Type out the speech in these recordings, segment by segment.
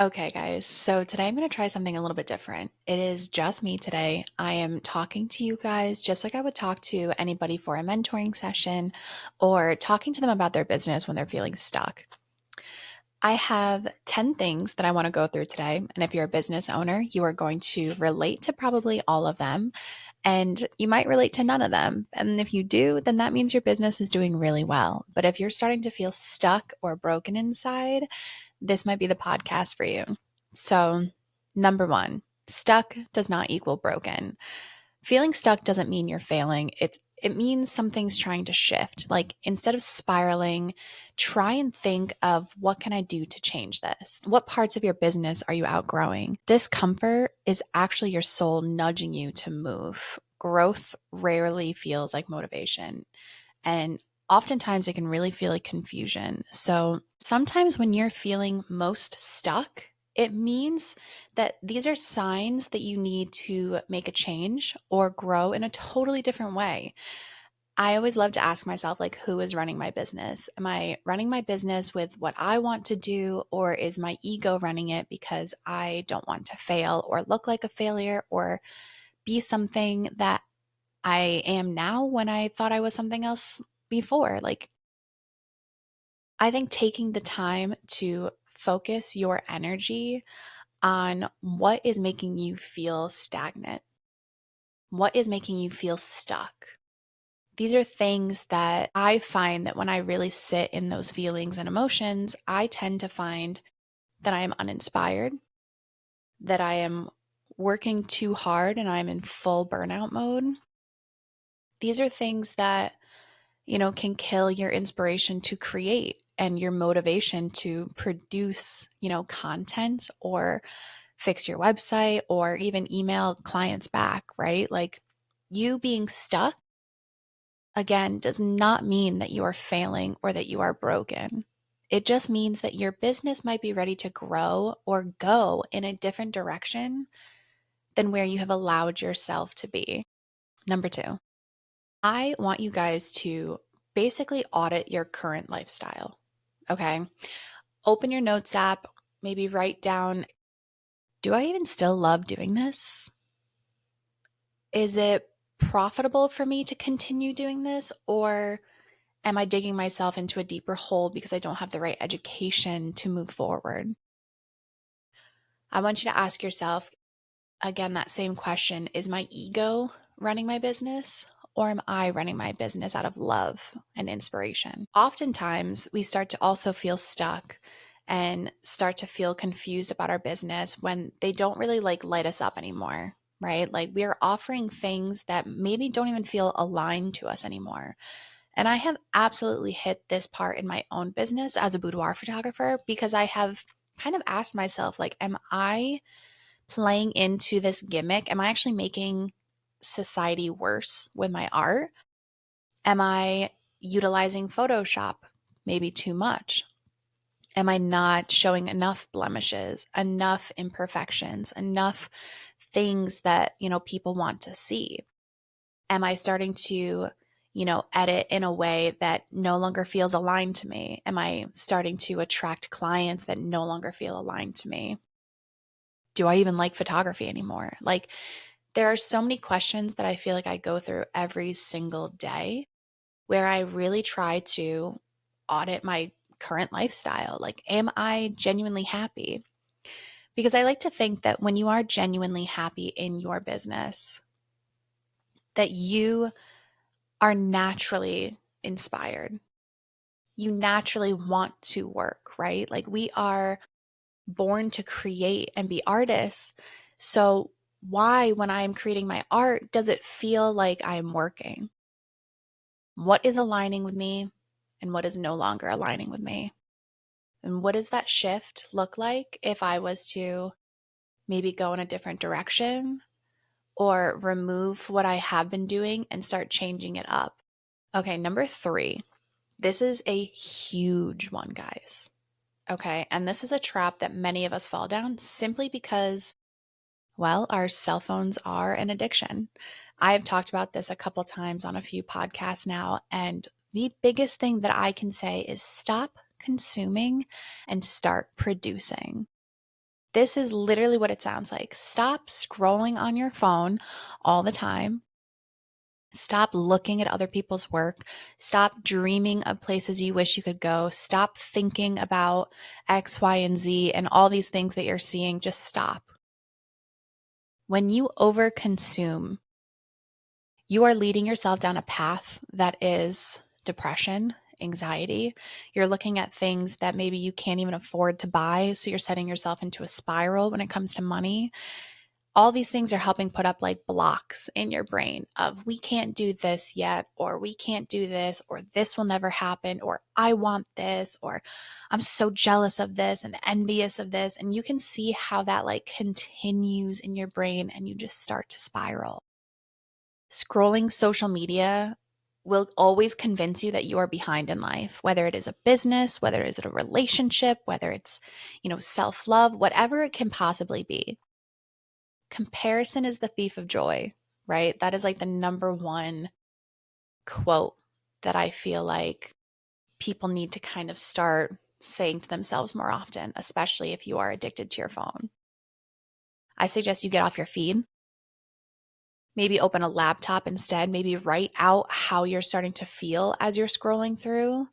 Okay, guys, so today I'm going to try something a little bit different. It is just me today. I am talking to you guys just like I would talk to anybody for a mentoring session or talking to them about their business when they're feeling stuck. I have 10 things that I want to go through today. And if you're a business owner, you are going to relate to probably all of them, and you might relate to none of them. And if you do, then that means your business is doing really well. But if you're starting to feel stuck or broken inside, this might be the podcast for you. So, number one, stuck does not equal broken. Feeling stuck doesn't mean you're failing. It means something's trying to shift. Like instead of spiraling, try and think of what can I do to change this? What parts of your business are you outgrowing? Discomfort is actually your soul nudging you to move. Growth rarely feels like motivation. And oftentimes it can really feel like confusion. So sometimes when you're feeling most stuck, it means that these are signs that you need to make a change or grow in a totally different way. I always love to ask myself, like, who is running my business? Am I running my business with what I want to do, or is my ego running it because I don't want to fail or look like a failure or be something that I am now when I thought I was something else before? Like, I think taking the time to focus your energy on what is making you feel stagnant, what is making you feel stuck. These are things that I find that when I really sit in those feelings and emotions, I tend to find that I am uninspired, that I am working too hard and I'm in full burnout mode. These are things that can kill your inspiration to create and your motivation to produce, content or fix your website or even email clients back, right? Like you being stuck, again, does not mean that you are failing or that you are broken. It just means that your business might be ready to grow or go in a different direction than where you have allowed yourself to be. Number two, I want you guys to basically audit your current lifestyle. Okay. Open your notes app, maybe write down, do I even still love doing this? Is it profitable for me to continue doing this? Or am I digging myself into a deeper hole because I don't have the right education to move forward? I want you to ask yourself again that same question. Is my ego running my business? Or am I running my business out of love and inspiration? Oftentimes, we start to also feel stuck and start to feel confused about our business when they don't really like light us up anymore, right? Like we are offering things that maybe don't even feel aligned to us anymore. And I have absolutely hit this part in my own business as a boudoir photographer because I have kind of asked myself, like, am I playing into this gimmick? Am I actually making society worse with my art? Am I utilizing Photoshop maybe too much? Am I not showing enough blemishes, enough imperfections, enough things that, people want to see? Am I starting to, edit in a way that no longer feels aligned to me? Am I starting to attract clients that no longer feel aligned to me? Do I even like photography anymore? Like, there are so many questions that I feel like I go through every single day where I really try to audit my current lifestyle. Like, am I genuinely happy? Because I like to think that when you are genuinely happy in your business, that you are naturally inspired. You naturally want to work, right? Like, we are born to create and be artists. So, why, when I'm creating my art, does it feel like I'm working? What is aligning with me and what is no longer aligning with me? And what does that shift look like if I was to maybe go in a different direction or remove what I have been doing and start changing it up? Okay, number three. This is a huge one, guys. Okay, and this is a trap that many of us fall down simply because, well, our cell phones are an addiction. I have talked about this a couple times on a few podcasts now, and the biggest thing that I can say is stop consuming and start producing. This is literally what it sounds like. Stop scrolling on your phone all the time. Stop looking at other people's work. Stop dreaming of places you wish you could go. Stop thinking about X, Y, and Z and all these things that you're seeing. Just stop. When you overconsume, you are leading yourself down a path that is depression, anxiety. You're looking at things that maybe you can't even afford to buy. So you're setting yourself into a spiral when it comes to money. All these things are helping put up like blocks in your brain of we can't do this yet, or we can't do this, or this will never happen, or I want this, or I'm so jealous of this and envious of this. And you can see how that like continues in your brain and you just start to spiral. Scrolling social media will always convince you that you are behind in life, whether it is a business, whether it is a relationship, whether it's, self-love, whatever it can possibly be. Comparison is the thief of joy, right? That is like the number one quote that I feel like people need to kind of start saying to themselves more often, especially if you are addicted to your phone. I suggest you get off your feed. Maybe open a laptop instead. Maybe write out how you're starting to feel as you're scrolling through.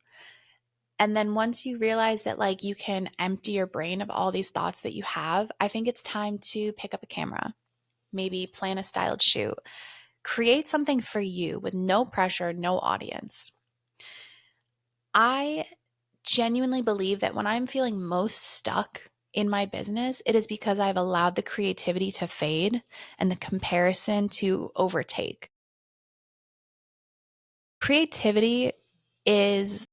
And then once you realize that like you can empty your brain of all these thoughts that you have, I think it's time to pick up a camera. Maybe plan a styled shoot. Create something for you with no pressure, no audience. I genuinely believe that when I'm feeling most stuck in my business, it is because I've allowed the creativity to fade and the comparison to overtake. Creativity is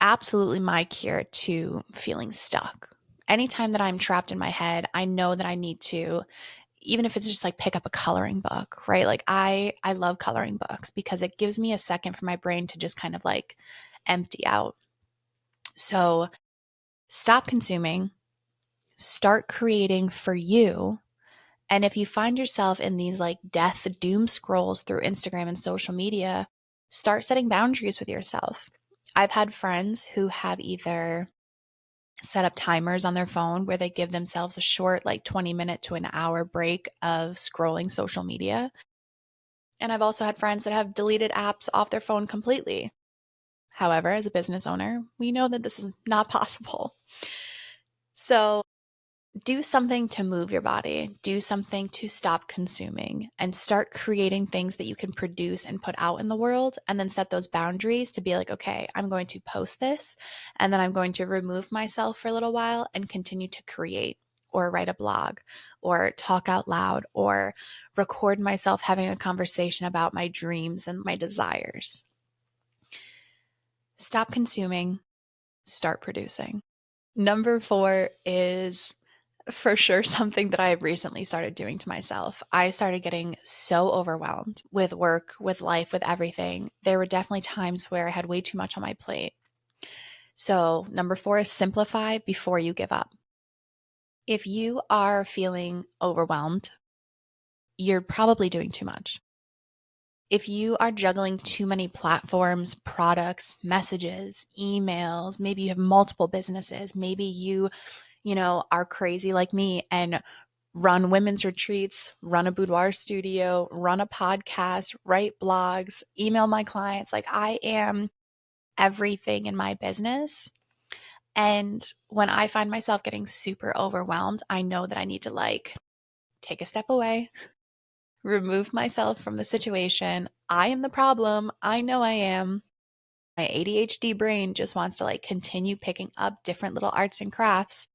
absolutely my cure to feeling stuck. Anytime that I'm trapped in my head, I know that I need to, even if it's just like pick up a coloring book, right? Like I love coloring books because it gives me a second for my brain to just kind of like empty out. So stop consuming, start creating for you. And if you find yourself in these like death doom scrolls through Instagram and social media, start setting boundaries with yourself. I've had friends who have either set up timers on their phone where they give themselves a short, like 20-minute to an hour break of scrolling social media. And I've also had friends that have deleted apps off their phone completely. However, as a business owner, we know that this is not possible. So do something to move your body, do something to stop consuming, and start creating things that you can produce and put out in the world. And then set those boundaries to be like, okay, I'm going to post this, and then I'm going to remove myself for a little while and continue to create or write a blog or talk out loud or record myself having a conversation about my dreams and my desires. Stop consuming, start producing. Number 4 is for sure something that I recently started doing to myself. I started getting so overwhelmed with work, with life, with everything. There were definitely times where I had way too much on my plate. So, number 4 is simplify before you give up. If you are feeling overwhelmed, you're probably doing too much. If you are juggling too many platforms, products, messages, emails, maybe you have multiple businesses, maybe you are crazy like me and run women's retreats, run a boudoir studio, run a podcast, write blogs, email my clients. Like I am everything in my business. And when I find myself getting super overwhelmed, I know that I need to like take a step away, remove myself from the situation. I am the problem. I know I am. My ADHD brain just wants to like continue picking up different little arts and crafts.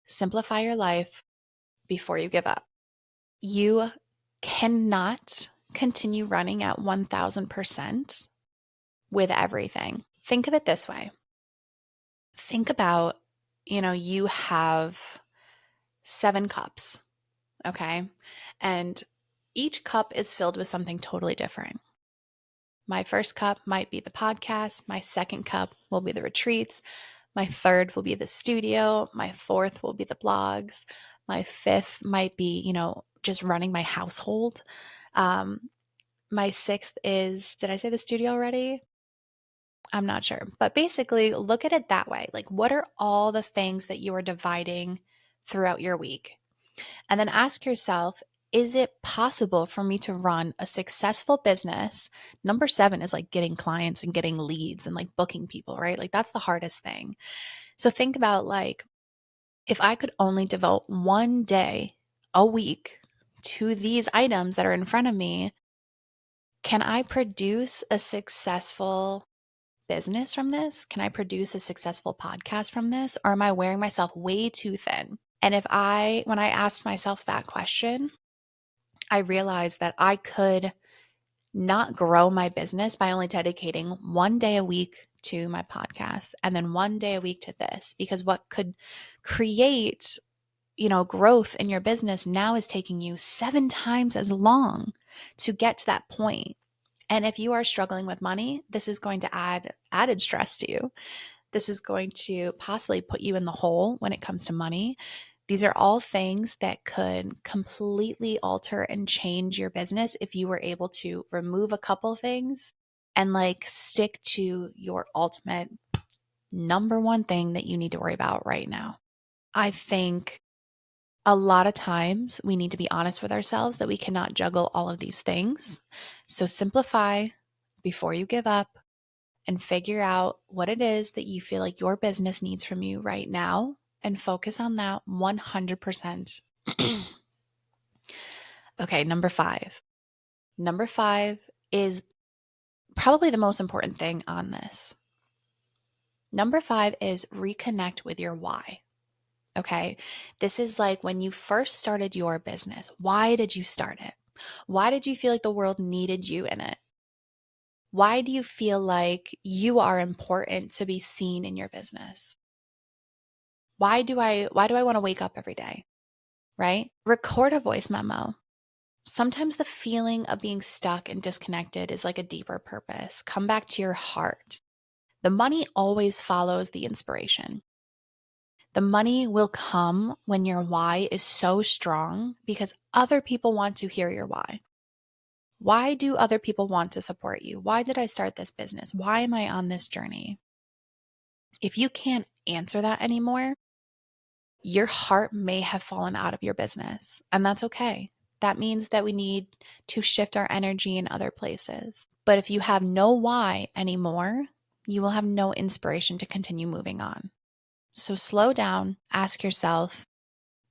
Simplify your life before you give up. You cannot continue running at 1000% with everything. Think of it this way. Think about, you have 7 cups, okay? And each cup is filled with something totally different. My first cup might be the podcast. My second cup will be the retreats. My third will be the studio. My fourth will be the blogs. My fifth might be, just running my household. My sixth is, did I say the studio already? I'm not sure. But basically, look at it that way. Like, what are all the things that you are dividing throughout your week. And then ask yourself, is it possible for me to run a successful business? Number 7 is like getting clients and getting leads and like booking people, right? Like that's the hardest thing. So think about like, if I could only devote one day a week to these items that are in front of me, can I produce a successful business from this? Can I produce a successful podcast from this? Or am I wearing myself way too thin? And when I asked myself that question, I realized that I could not grow my business by only dedicating one day a week to my podcast and then one day a week to this, because what could create, growth in your business now is taking you 7 times as long to get to that point. And if you are struggling with money, this is going to add added stress to you. This is going to possibly put you in the hole when it comes to money. These are all things that could completely alter and change your business if you were able to remove a couple things and like stick to your ultimate number one thing that you need to worry about right now. I think a lot of times we need to be honest with ourselves that we cannot juggle all of these things. So simplify before you give up and figure out what it is that you feel like your business needs from you right now and focus on that 100%. Okay, number 5. Number 5 is probably the most important thing on this. Number 5 is reconnect with your why. Okay, this is like when you first started your business. Why did you start it? Why did you feel like the world needed you in it? Why do you feel like you are important to be seen in your business? Why do I want to wake up every day? Right? Record a voice memo. Sometimes the feeling of being stuck and disconnected is like a deeper purpose. Come back to your heart. The money always follows the inspiration. The money will come when your why is so strong because other people want to hear your why. Why do other people want to support you? Why did I start this business? Why am I on this journey? If you can't answer that anymore, your heart may have fallen out of your business, and that's okay. That means that we need to shift our energy in other places. But if you have no why anymore, you will have no inspiration to continue moving on. So slow down, ask yourself,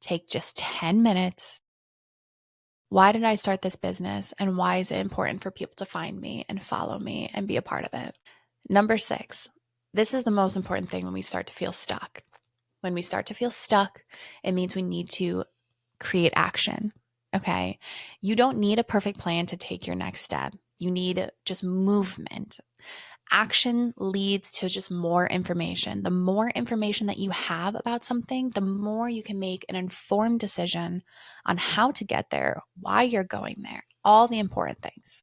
take just 10 minutes. Why did I start this business? And why is it important for people to find me and follow me and be a part of it? Number 6, this is the most important thing when we start to feel stuck. When we start to feel stuck, it means we need to create action. Okay. You don't need a perfect plan to take your next step. You need just movement. Action leads to just more information. The more information that you have about something, the more you can make an informed decision on how to get there, why you're going there, all the important things.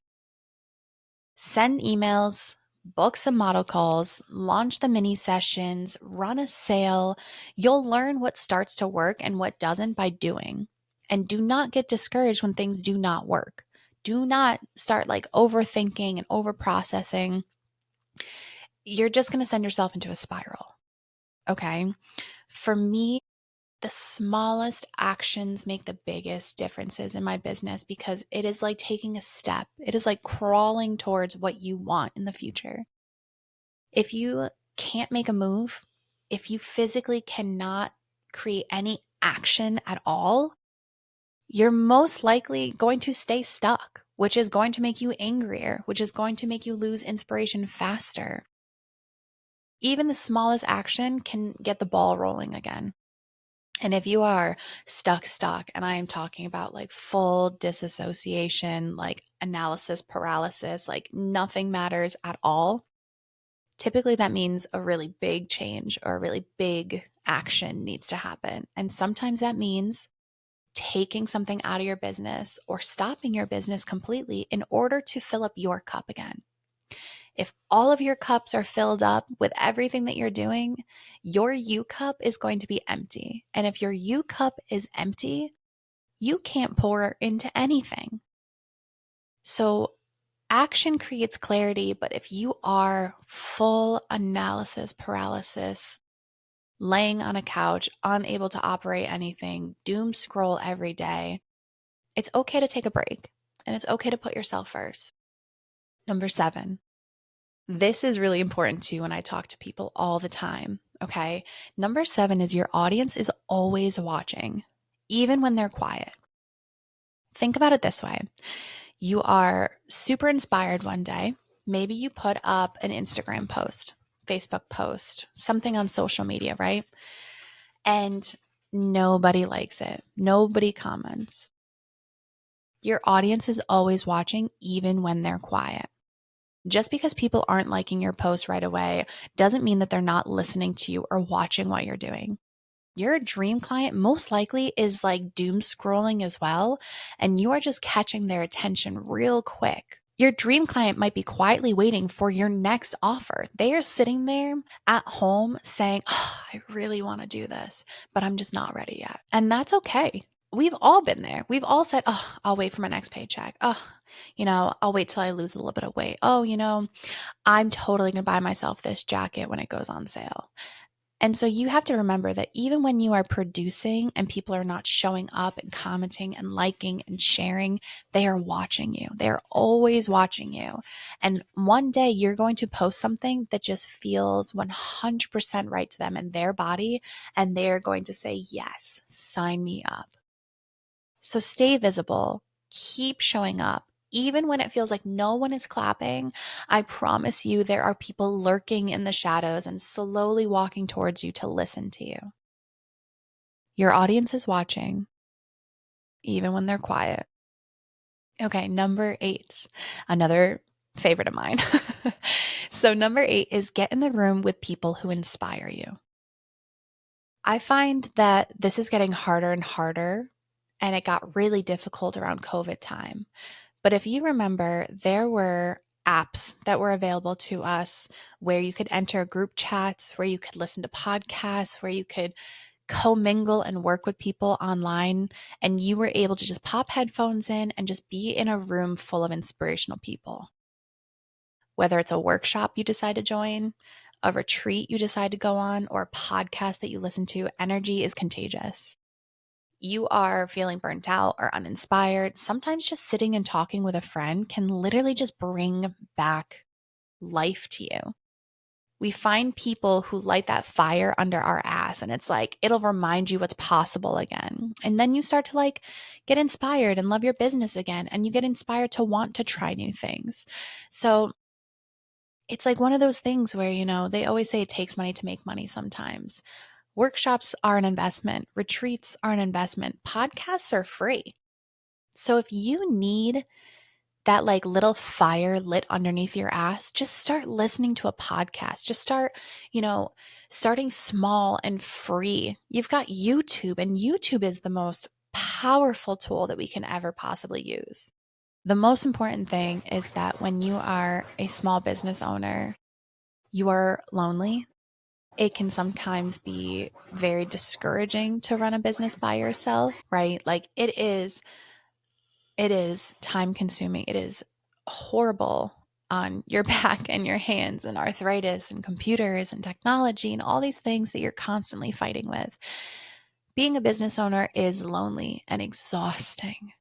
Send emails, book some model calls, launch the mini sessions, run a sale. You'll learn what starts to work and what doesn't by doing. And do not get discouraged when things do not work. Do not start like overthinking and overprocessing. You're just going to send yourself into a spiral. Okay. For me, the smallest actions make the biggest differences in my business because it is like taking a step. It is like crawling towards what you want in the future. If you can't make a move, if you physically cannot create any action at all, you're most likely going to stay stuck, which is going to make you angrier, which is going to make you lose inspiration faster. Even the smallest action can get the ball rolling again. And if you are stuck, and I am talking about like full disassociation, like analysis paralysis, like nothing matters at all, typically that means a really big change or a really big action needs to happen. And sometimes that means taking something out of your business or stopping your business completely in order to fill up your cup again. If all of your cups are filled up with everything that you're doing, your U cup is going to be empty. And if your U cup is empty, you can't pour into anything. So action creates clarity, but if you are full analysis paralysis, laying on a couch, unable to operate anything, doom scroll every day, it's okay to take a break and it's okay to put yourself first. Number 7, this is really important too when I talk to people all the time. Okay. Number 7 is your audience is always watching, even when they're quiet. Think about it this way. You are super inspired one day. Maybe you put up an Instagram post, Facebook post, something on social media, right? And nobody likes it. Nobody comments. Your audience is always watching, even when they're quiet. Just because people aren't liking your post right away doesn't mean that they're not listening to you or watching what you're doing. Your dream client most likely is like doom scrolling as well, and you are just catching their attention real quick. Your dream client might be quietly waiting for your next offer. They are sitting there at home saying, oh, I really want to do this, but I'm just not ready yet. And that's okay. We've all been there. We've all said, oh, I'll wait for my next paycheck. Oh, I'll wait till I lose a little bit of weight. Oh, I'm totally going to buy myself this jacket when it goes on sale. And so you have to remember that even when you are producing and people are not showing up and commenting and liking and sharing, they are watching you. They are always watching you. And one day you're going to post something that just feels 100% right to them and their body, and they're going to say, yes, sign me up. So stay visible, keep showing up. Even when it feels like no one is clapping, I promise you there are people lurking in the shadows and slowly walking towards you to listen to you. Your audience is watching, even when they're quiet. Okay, number 8, another favorite of mine. So, number 8 is get in the room with people who inspire you. I find that this is getting harder and harder, and it got really difficult around COVID time. But if you remember, there were apps that were available to us where you could enter group chats, where you could listen to podcasts, where you could commingle and work with people online. And you were able to just pop headphones in and just be in a room full of inspirational people. Whether it's a workshop you decide to join, a retreat you decide to go on, or a podcast that you listen to, energy is contagious. You are feeling burnt out or uninspired, sometimes just sitting and talking with a friend can literally just bring back life to you. We find people who light that fire under our ass, and it's like it'll remind you what's possible again. And then you start to get inspired and love your business again, and you get inspired to want to try new things. So it's like one of those things where, they always say it takes money to make money sometimes. Workshops are an investment, retreats are an investment, podcasts are free. So if you need that little fire lit underneath your ass, just start listening to a podcast. Just start, starting small and free. You've got YouTube, and YouTube is the most powerful tool that we can ever possibly use. The most important thing is that when you are a small business owner, you are lonely. It can sometimes be very discouraging to run a business by yourself, right? It is time consuming. It is horrible on your back and your hands, and arthritis and computers and technology and all these things that you're constantly fighting with. Being a business owner is lonely and exhausting.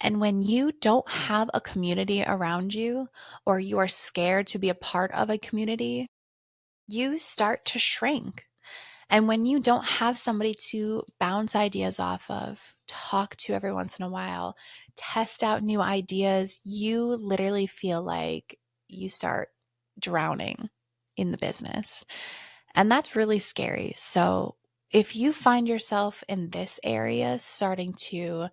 And when you don't have a community around you, or you are scared to be a part of a community, you start to shrink. And when you don't have somebody to bounce ideas off of, talk to every once in a while, test out new ideas, you literally feel like you start drowning in the business. And that's really scary. So if you find yourself in this area, starting to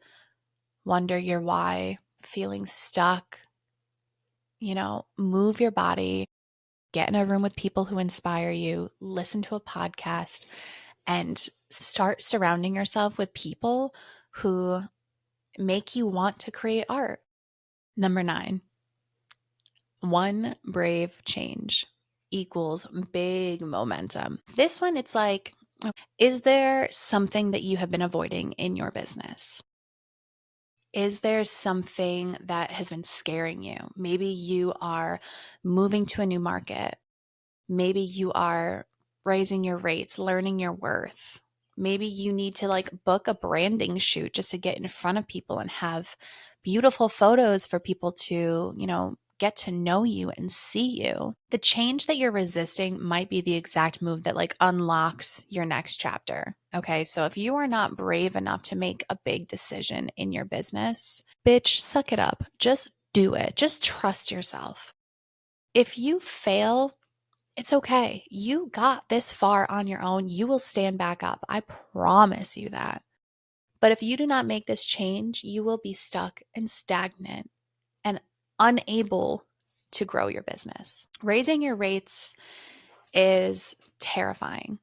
wonder your why, feeling stuck, move your body, get in a room with people who inspire you, listen to a podcast, and start surrounding yourself with people who make you want to create art. Number 9, one brave change equals big momentum. This one, it's like, is there something that you have been avoiding in your business? Is there something that has been scaring you? Maybe you are moving to a new market. Maybe you are raising your rates, learning your worth. Maybe you need to like book a branding shoot just to get in front of people and have beautiful photos for people to, get to know you and see you. The change that you're resisting might be the exact move that like unlocks your next chapter. Okay. So if you are not brave enough to make a big decision in your business, bitch, suck it up. Just do it. Just trust yourself. If you fail, it's okay. You got this far on your own. You will stand back up. I promise you that. But if you do not make this change, you will be stuck and stagnant and unable to grow your business. Raising your rates is terrifying,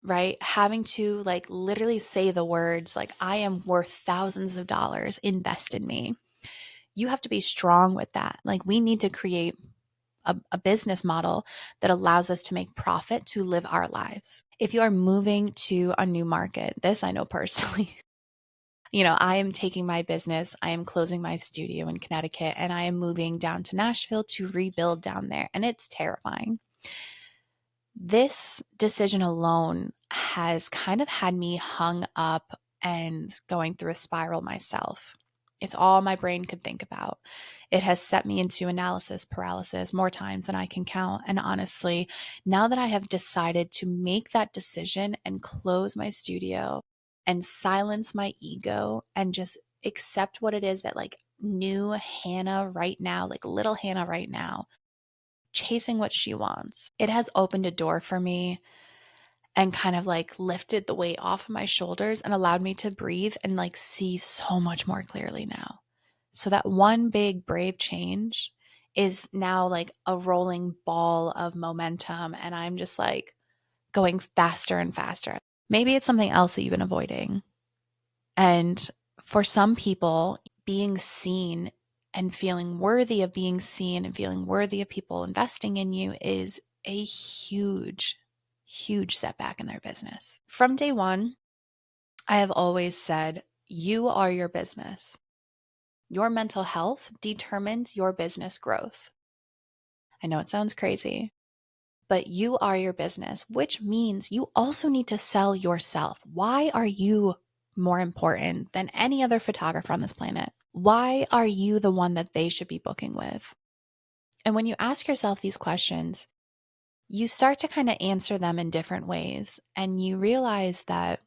right? Having to like literally say the words like, I am worth thousands of dollars, invest in me. You have to be strong with that. Like we need to create a business model that allows us to make profit to live our lives. If you are moving to a new market, this I know personally, I am taking my business, I am closing my studio in Connecticut, and I am moving down to Nashville to rebuild down there. And it's terrifying. This decision alone has kind of had me hung up and going through a spiral myself. It's all my brain could think about. It has set me into analysis paralysis more times than I can count. And honestly, now that I have decided to make that decision and close my studio and silence my ego and just accept what it is that like new Hannah right now, like little Hannah right now, chasing what she wants, it has opened a door for me and kind of like lifted the weight off of my shoulders and allowed me to breathe and like see so much more clearly now. So that one big brave change is now like a rolling ball of momentum, and I'm just like going faster and faster. Maybe it's something else that you've been avoiding. And for some people, being seen and feeling worthy of being seen and feeling worthy of people investing in you is a huge, huge setback in their business. From day one, I have always said, you are your business. Your mental health determines your business growth. I know it sounds crazy, but you are your business, which means you also need to sell yourself. Why are you more important than any other photographer on this planet? Why are you the one that they should be booking with? And when you ask yourself these questions, you start to kind of answer them in different ways. And you realize that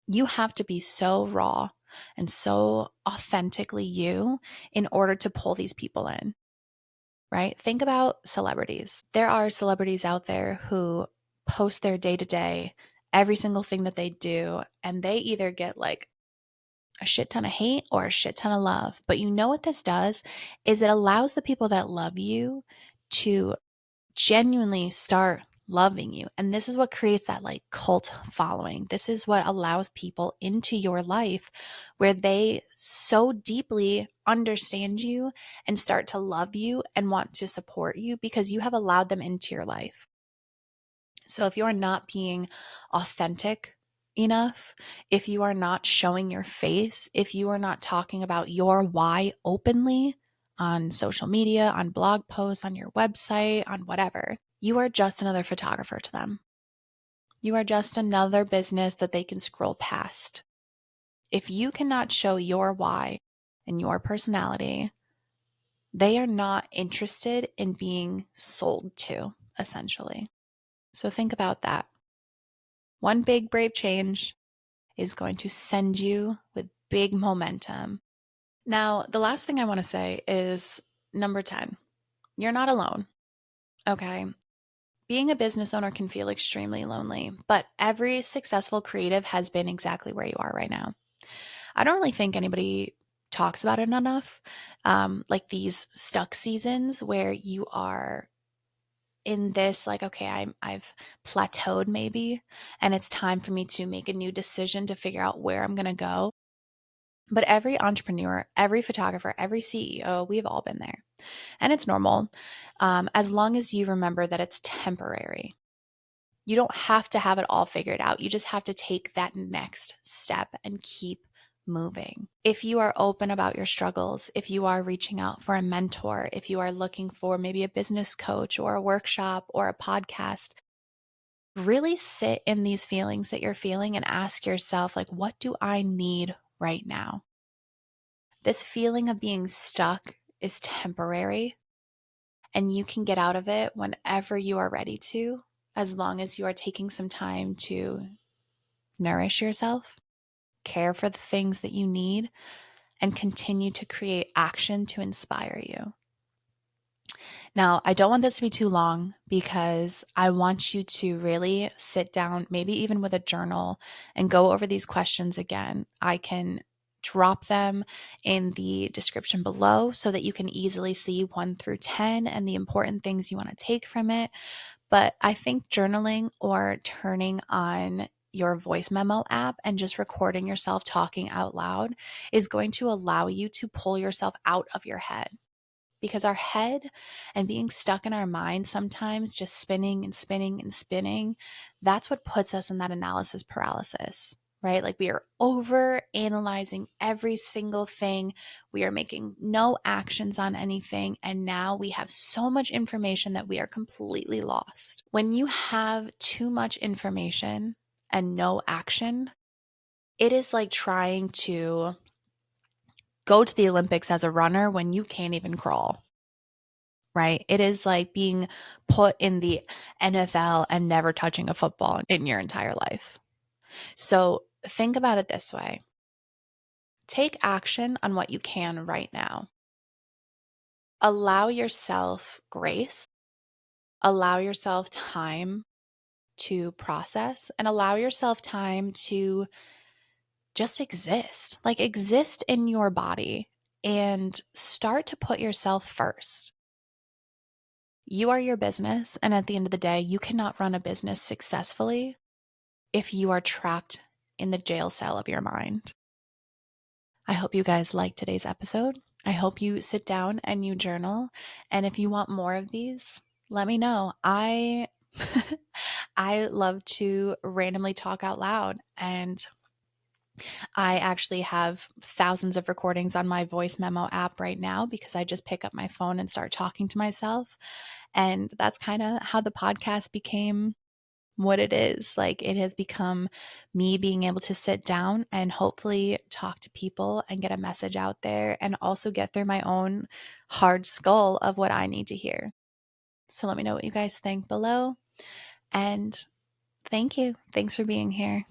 you have to be so raw and so authentically you in order to pull these people in, right? Think about celebrities. There are celebrities out there who post their day to day, every single thing that they do, and they either get like a shit ton of hate or a shit ton of love. But you know what this does is it allows the people that love you to genuinely start loving you. And this is what creates that like cult following. This is what allows people into your life where they so deeply understand you and start to love you and want to support you because you have allowed them into your life. So if you're not being authentic enough, if you are not showing your face, if you are not talking about your why openly on social media, on blog posts, on your website, on whatever, you are just another photographer to them. You are just another business that they can scroll past. If you cannot show your why and your personality, they are not interested in being sold to, essentially. So think about that. One big brave change is going to send you with big momentum. Now, the last thing I want to say is number 10. You're not alone. Okay. Being a business owner can feel extremely lonely, but every successful creative has been exactly where you are right now. I don't really think anybody talks about it enough. Like these stuck seasons where you are in this like, okay, I've plateaued maybe, and it's time for me to make a new decision to figure out where I'm going to go. But every entrepreneur, every photographer, every CEO, we've all been there, and it's normal, as long as you remember that it's temporary. You don't have to have it all figured out. You just have to take that next step and keep moving. If you are open about your struggles, if you are reaching out for a mentor, if you are looking for maybe a business coach or a workshop or a podcast, Really sit in these feelings that you're feeling and ask yourself, like, what do I need right now? This feeling of being stuck is temporary, and you can get out of it whenever you are ready to, as long as you are taking some time to nourish yourself, care for the things that you need, and continue to create action to inspire you. Now, I don't want this to be too long because I want you to really sit down, maybe even with a journal, and go over these questions again. I can drop them in the description below so that you can easily see 1 through 10 and the important things you want to take from it. But I think journaling or turning on your voice memo app and just recording yourself talking out loud is going to allow you to pull yourself out of your head, because our head and being stuck in our mind sometimes, just spinning and spinning and spinning, that's what puts us in that analysis paralysis, right? Like we are over analyzing every single thing. We are making no actions on anything. And now we have so much information that we are completely lost. When you have too much information and no action, it is like trying to go to the Olympics as a runner when you can't even crawl, right? It is like being put in the NFL and never touching a football in your entire life. So think about it this way: take action on what you can right now. Allow yourself grace, allow yourself time to process, and allow yourself time to just exist. Like, exist in your body and start to put yourself first. You are your business, and at the end of the day, you cannot run a business successfully if you are trapped in the jail cell of your mind. I hope you guys liked today's episode. I hope you sit down and you journal. And if you want more of these, let me know. I love to randomly talk out loud, and I actually have thousands of recordings on my voice memo app right now because I just pick up my phone and start talking to myself. And that's kind of how the podcast became what it is. Like, it has become me being able to sit down and hopefully talk to people and get a message out there, and also get through my own hard skull of what I need to hear. So let me know what you guys think below. And thank you. Thanks for being here.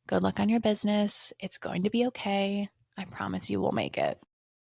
Good luck on your business. It's going to be okay. I promise you will make it.